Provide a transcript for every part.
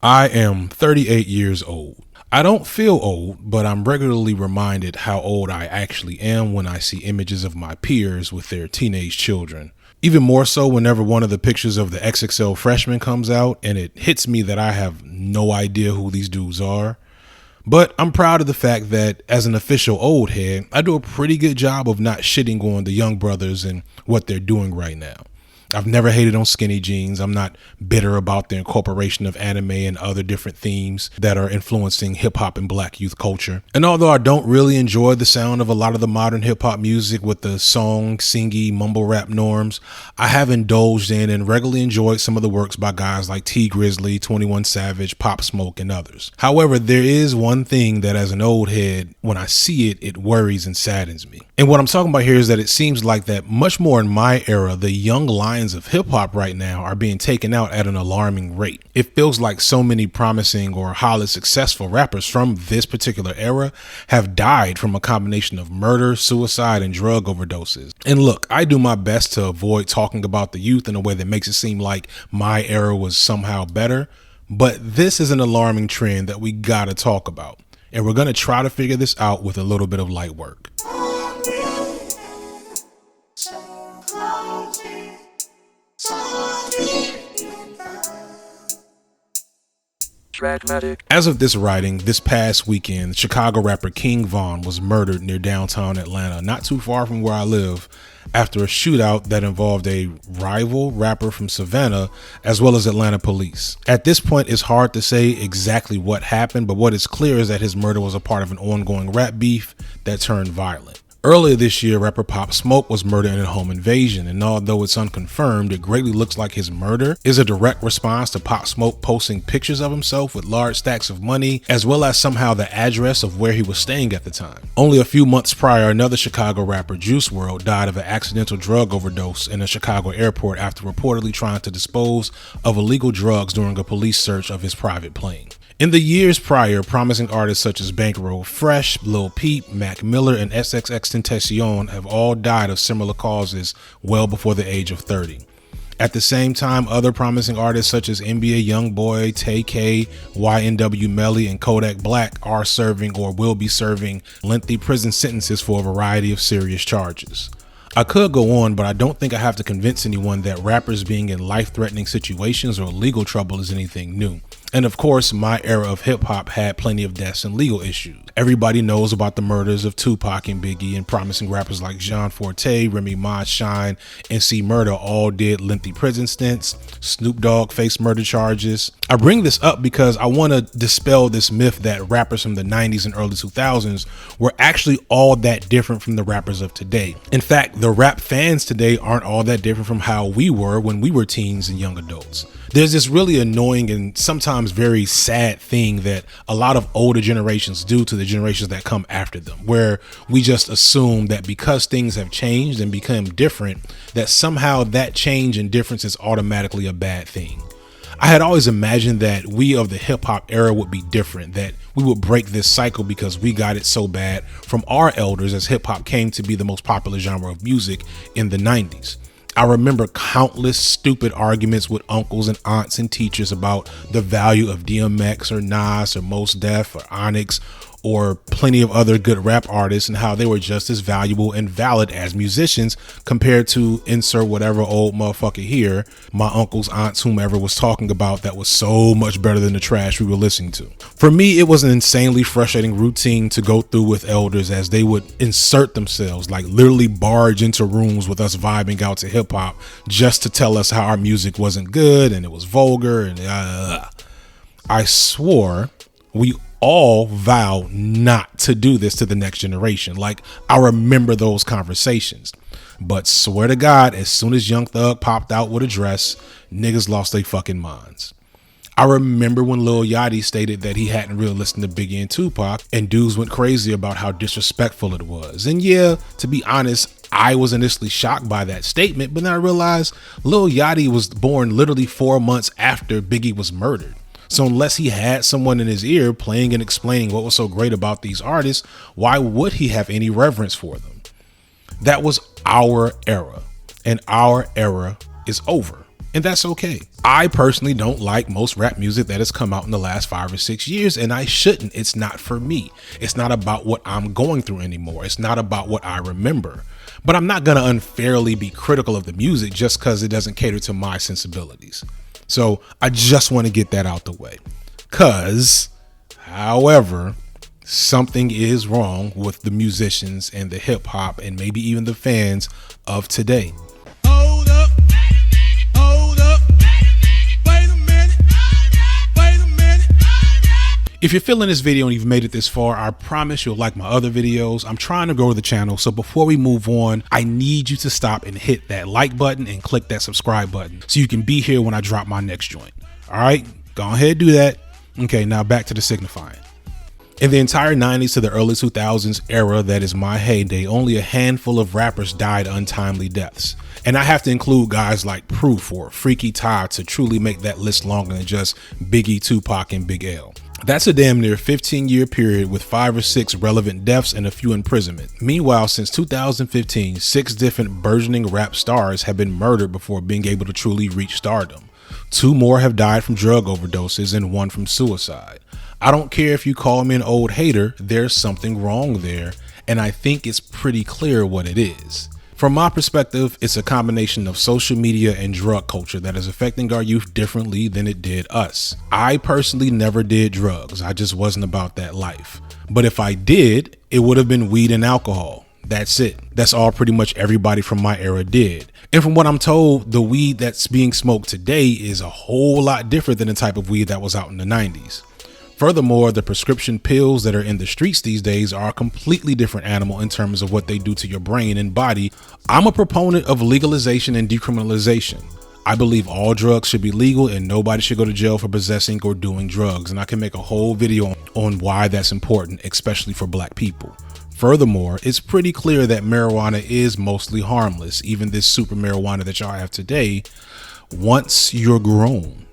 I am 38 years old. I don't feel old, but I'm regularly reminded how old I actually am when I see images of my peers with their teenage children. Even more so whenever one of the pictures of the XXL freshman comes out and it hits me that I have no idea who these dudes are. But I'm proud of the fact that as an official old head, I do a pretty good job of not shitting on the young brothers and what they're doing right now. I've never hated on skinny jeans. I'm not bitter about the incorporation of anime and other different themes that are influencing hip hop and black youth culture. And although I don't really enjoy the sound of a lot of the modern hip hop music with the song, singy, mumble rap norms, I have indulged in and regularly enjoyed some of the works by guys like T Grizzly, 21 Savage, Pop Smoke, and others. However, there is one thing that as an old head, when I see it, it worries and saddens me. And what I'm talking about here is that it seems like that much more in my era, the young lions of hip hop right now are being taken out at an alarming rate. It feels like so many promising or highly successful rappers from this particular era have died from a combination of murder, suicide, and drug overdoses. And look, I do my best to avoid talking about the youth in a way that makes it seem like my era was somehow better, but this is an alarming trend that we gotta talk about. And we're gonna try to figure this out with a little bit of light work. As of this writing, this past weekend, Chicago rapper King Von was murdered near downtown Atlanta, not too far from where I live, after a shootout that involved a rival rapper from Savannah, as well as Atlanta police. At this point, it's hard to say exactly what happened, but what is clear is that his murder was a part of an ongoing rap beef that turned violent. Earlier this year, rapper Pop Smoke was murdered in a home invasion, and although it's unconfirmed, it greatly looks like his murder is a direct response to Pop Smoke posting pictures of himself with large stacks of money, as well as somehow the address of where he was staying at the time. Only a few months prior, another Chicago rapper, Juice WRLD, died of an accidental drug overdose in a Chicago airport after reportedly trying to dispose of illegal drugs during a police search of his private plane. In the years prior, promising artists such as Bankroll Fresh, Lil Peep, Mac Miller, and XXXTentacion have all died of similar causes well before the age of 30. At the same time, other promising artists such as NBA YoungBoy, tay-k, YNW Melly, and Kodak Black are serving or will be serving lengthy prison sentences for a variety of serious charges. I could go on, but I don't think I have to convince anyone that rappers being in life-threatening situations or legal trouble is anything new. And of course, my era of hip hop had plenty of deaths and legal issues. Everybody knows about the murders of Tupac and Biggie, and promising rappers like Jean Forte, Remy Ma, Shine, and C Murder all did lengthy prison stints. Snoop Dogg faced murder charges. I bring this up because I want to dispel this myth that rappers from the 90s and early 2000s were actually all that different from the rappers of today. In fact, the rap fans today aren't all that different from how we were when we were teens and young adults. There's this really annoying and sometimes very sad thing that a lot of older generations do to the generations that come after them, where we just assume that because things have changed and become different, that somehow that change and difference is automatically a bad thing. I had always imagined that we of the hip hop era would be different, that we would break this cycle because we got it so bad from our elders as hip hop came to be the most popular genre of music in the 90s. I remember countless stupid arguments with uncles and aunts and teachers about the value of DMX or Nas or Mos Def or Onyx or plenty of other good rap artists and how they were just as valuable and valid as musicians compared to insert whatever old motherfucker here, my uncles, aunts, whomever was talking about that was so much better than the trash we were listening to. For me, it was an insanely frustrating routine to go through with elders as they would insert themselves, like literally barge into rooms with us vibing out to hip hop just to tell us how our music wasn't good and it was vulgar and I swore we all vow not to do this to the next generation. Like, I remember those conversations, but swear to God, as soon as Young Thug popped out with a dress, niggas lost their fucking minds. I remember when Lil Yachty stated that he hadn't really listened to Biggie and Tupac, and dudes went crazy about how disrespectful it was. And yeah, to be honest, I was initially shocked by that statement, but then I realized Lil Yachty was born literally 4 months after Biggie was murdered. So unless he had someone in his ear playing and explaining what was so great about these artists, why would he have any reverence for them? That was our era, and our era is over. And that's okay. I personally don't like most rap music that has come out in the last 5 or 6 years, and I shouldn't. It's not for me. It's not about what I'm going through anymore. It's not about what I remember. But I'm not going to unfairly be critical of the music just because it doesn't cater to my sensibilities. So I just want to get that out the way. However, something is wrong with the musicians and the hip hop and maybe even the fans of today. Hold up, wait a minute. If you're feeling this video and you've made it this far, I promise you'll like my other videos. I'm trying to grow the channel, so before we move on, I need you to stop and hit that like button and click that subscribe button so you can be here when I drop my next joint. All right, go ahead, do that. Okay, now back to the signifying. In the entire 90s to the early 2000s era that is my heyday, only a handful of rappers died untimely deaths. And I have to include guys like Proof or Freaky Tah to truly make that list longer than just Biggie, Tupac, and Big L. That's a damn near 15-year period with 5 or 6 relevant deaths and a few imprisonment. Meanwhile, since 2015, 6 different burgeoning rap stars have been murdered before being able to truly reach stardom. 2 more have died from drug overdoses and 1 from suicide. I don't care if you call me an old hater, there's something wrong there, and I think it's pretty clear what it is. From my perspective, it's a combination of social media and drug culture that is affecting our youth differently than it did us. I personally never did drugs. I just wasn't about that life. But if I did, it would have been weed and alcohol. That's it. That's all pretty much everybody from my era did. And from what I'm told, the weed that's being smoked today is a whole lot different than the type of weed that was out in the 90s. Furthermore, the prescription pills that are in the streets these days are a completely different animal in terms of what they do to your brain and body. I'm a proponent of legalization and decriminalization. I believe all drugs should be legal and nobody should go to jail for possessing or doing drugs. And I can make a whole video on why that's important, especially for black people. Furthermore, it's pretty clear that marijuana is mostly harmless, even this super marijuana that y'all have today, once you're grown.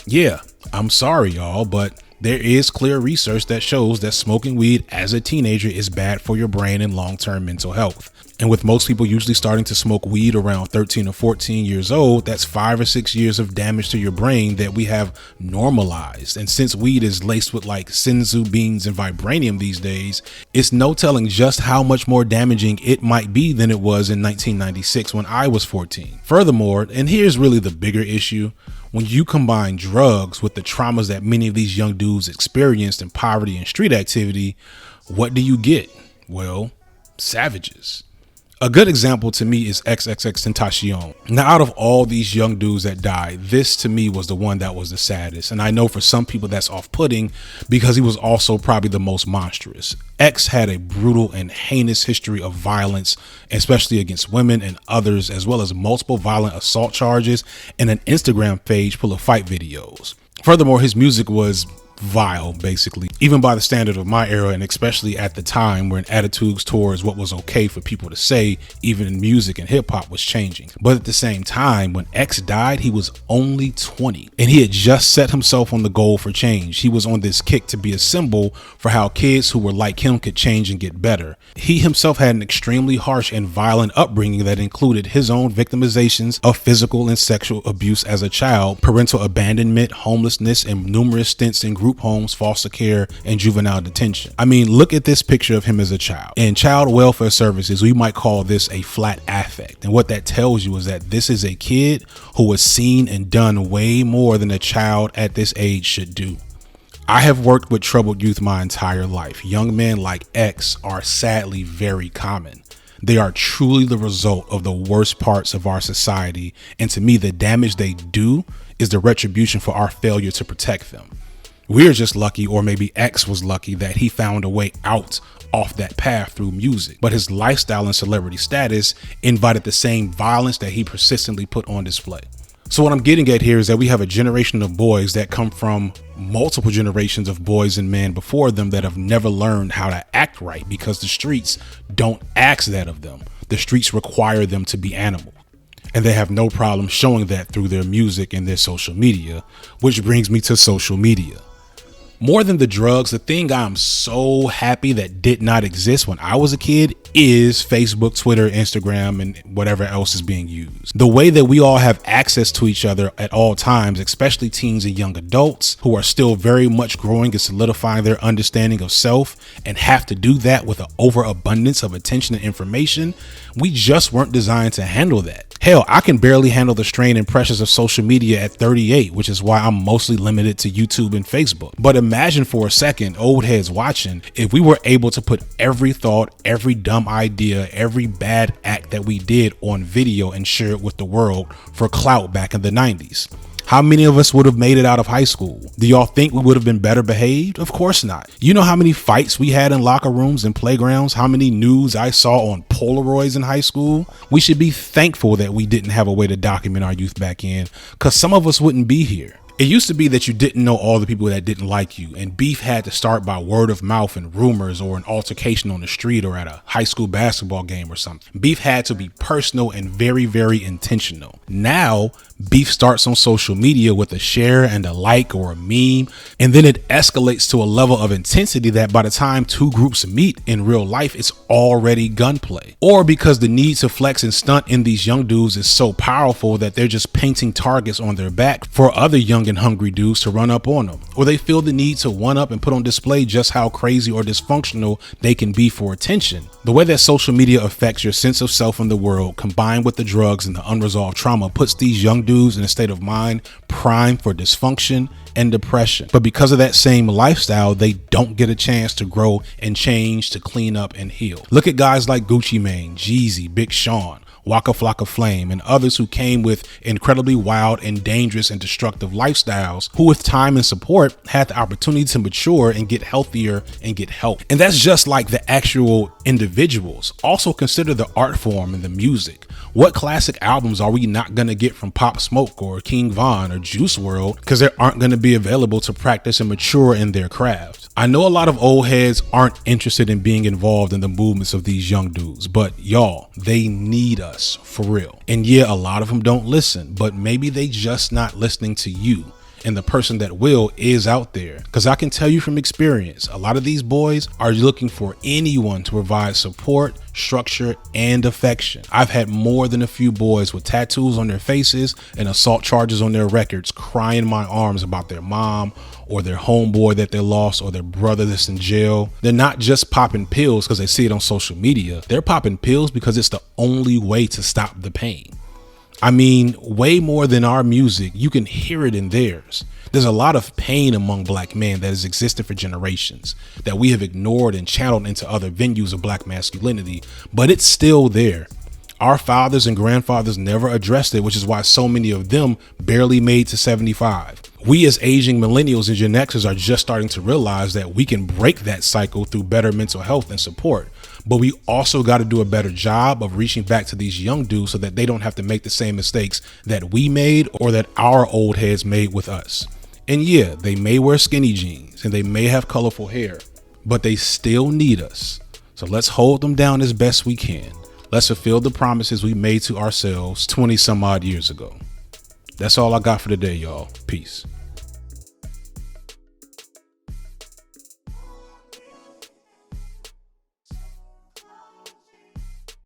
Yeah, I'm sorry, y'all, but there is clear research that shows that smoking weed as a teenager is bad for your brain and long-term mental health. And with most people usually starting to smoke weed around 13 or 14 years old, that's 5 or 6 years of damage to your brain that we have normalized. And since weed is laced with like senzu beans and vibranium these days, it's no telling just how much more damaging it might be than it was in 1996 when I was 14. Furthermore, and here's really the bigger issue, when you combine drugs with the traumas that many of these young dudes experienced in poverty and street activity, what do you get? Well, savages. A good example to me is XXXTentacion. Now, out of all these young dudes that died, this to me was the one that was the saddest. And I know for some people that's off-putting because he was also probably the most monstrous. X had a brutal and heinous history of violence, especially against women and others, as well as multiple violent assault charges and an Instagram page full of fight videos. Furthermore, his music was vile, basically, even by the standard of my era, and especially at the time when attitudes towards what was okay for people to say, even in music and hip hop, was changing. But at the same time, when X died, he was only 20 and he had just set himself on the goal for change. He was on this kick to be a symbol for how kids who were like him could change and get better. He himself had an extremely harsh and violent upbringing that included his own victimizations of physical and sexual abuse as a child, parental abandonment, homelessness, and numerous stints in group homes, foster care, and juvenile detention. I mean, look at this picture of him as a child. In child welfare services, we might call this a flat affect. And what that tells you is that this is a kid who has seen and done way more than a child at this age should do. I have worked with troubled youth my entire life. Young men like X are sadly very common. They are truly the result of the worst parts of our society. And to me, the damage they do is the retribution for our failure to protect them. We're just lucky, or maybe X was lucky, that he found a way out off that path through music. But his lifestyle and celebrity status invited the same violence that he persistently put on display. So what I'm getting at here is that we have a generation of boys that come from multiple generations of boys and men before them that have never learned how to act right because the streets don't ask that of them. The streets require them to be animals. And they have no problem showing that through their music and their social media, which brings me to social media. More than the drugs, the thing I'm so happy that did not exist when I was a kid is Facebook, Twitter, Instagram, and whatever else is being used. The way that we all have access to each other at all times, especially teens and young adults who are still very much growing and solidifying their understanding of self and have to do that with an overabundance of attention and information, we just weren't designed to handle that. Hell, I can barely handle the strain and pressures of social media at 38, which is why I'm mostly limited to YouTube and Facebook. But imagine for a second, old heads watching, if we were able to put every thought, every dumb idea, every bad act that we did on video and share it with the world for clout back in the 90s. How many of us would have made it out of high school? Do y'all think we would have been better behaved? Of course not. You know how many fights we had in locker rooms and playgrounds? How many nudes I saw on Polaroids in high school? We should be thankful that we didn't have a way to document our youth back in, because some of us wouldn't be here. It used to be that you didn't know all the people that didn't like you, and beef had to start by word of mouth and rumors or an altercation on the street or at a high school basketball game or something. Beef had to be personal and very, very intentional. Now, beef starts on social media with a share and a like or a meme, and then it escalates to a level of intensity that by the time two groups meet in real life, it's already gunplay. Or because the need to flex and stunt in these young dudes is so powerful that they're just painting targets on their back for other young and hungry dudes to run up on them. Or they feel the need to one up and put on display just how crazy or dysfunctional they can be for attention. The way that social media affects your sense of self in the world, combined with the drugs and the unresolved trauma, puts these young dudes in a state of mind primed for dysfunction and depression. But because of that same lifestyle, they don't get a chance to grow and change, to clean up and heal. Look at guys like Gucci Mane, Jeezy, Big Sean, Waka Flocka Flame, and others who came with incredibly wild and dangerous and destructive lifestyles, who with time and support had the opportunity to mature and get healthier and get help. And that's just like the actual individuals. Also consider the art form and the music. What classic albums are we not going to get from Pop Smoke or King Von or Juice WRLD because they aren't going to be available to practice and mature in their craft? I know a lot of old heads aren't interested in being involved in the movements of these young dudes, but y'all, they need us for real. And yeah, a lot of them don't listen, but maybe they just not listening to you. And the person that will is out there. Because I can tell you from experience, a lot of these boys are looking for anyone to provide support, structure, and affection. I've had more than a few boys with tattoos on their faces and assault charges on their records crying in my arms about their mom or their homeboy that they lost or their brother that's in jail. They're not just popping pills because they see it on social media. They're popping pills because it's the only way to stop the pain. I mean, way more than our music, you can hear it in theirs. There's a lot of pain among black men that has existed for generations that we have ignored and channeled into other venues of black masculinity, but it's still there. Our fathers and grandfathers never addressed it, which is why so many of them barely made to 75. We as aging millennials and Gen Xers are just starting to realize that we can break that cycle through better mental health and support. But we also got to do a better job of reaching back to these young dudes so that they don't have to make the same mistakes that we made or that our old heads made with us. And yeah, they may wear skinny jeans and they may have colorful hair, but they still need us. So let's hold them down as best we can. Let's fulfill the promises we made to ourselves 20 some odd years ago. That's all I got for today, y'all. Peace.